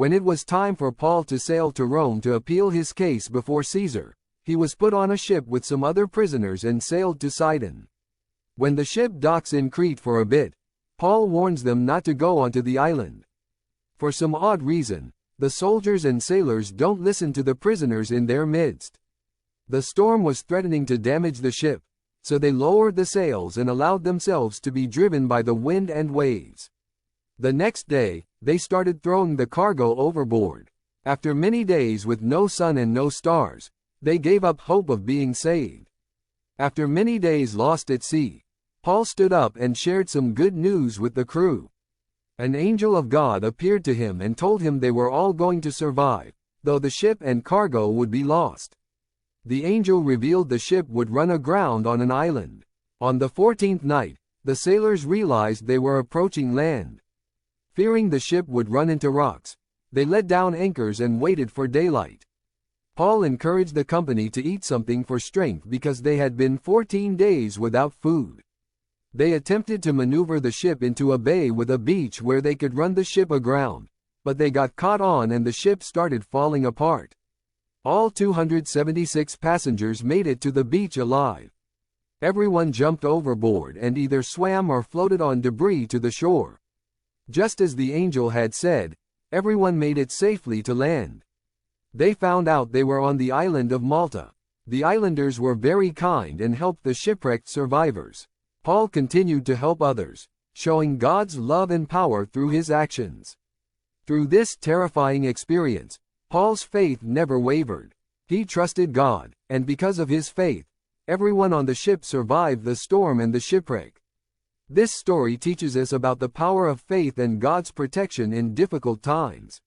When it was time for Paul to sail to Rome to appeal his case before Caesar, he was put on a ship with some other prisoners and sailed to Sidon. When the ship docks in Crete for a bit, Paul warns them not to go onto the island. For some odd reason, the soldiers and sailors don't listen to the prisoners in their midst. The storm was threatening to damage the ship, so they lowered the sails and allowed themselves to be driven by the wind and waves. The next day, they started throwing the cargo overboard. After many days with no sun and no stars, they gave up hope of being saved. After many days lost at sea, Paul stood up and shared some good news with the crew. An angel of God appeared to him and told him they were all going to survive, though the ship and cargo would be lost. The angel revealed the ship would run aground on an island. On the 14th night, the sailors realized they were approaching land. Fearing the ship would run into rocks, they let down anchors and waited for daylight. Paul encouraged the company to eat something for strength because they had been 14 days without food. They attempted to maneuver the ship into a bay with a beach where they could run the ship aground, but they got caught on and the ship started falling apart. All 276 passengers made it to the beach alive. Everyone jumped overboard and either swam or floated on debris to the shore. Just as the angel had said, everyone made it safely to land. They found out they were on the island of Malta. The islanders were very kind and helped the shipwrecked survivors. Paul continued to help others, showing God's love and power through his actions. Through this terrifying experience, Paul's faith never wavered. He trusted God, and because of his faith, everyone on the ship survived the storm and the shipwreck. This story teaches us about the power of faith and God's protection in difficult times.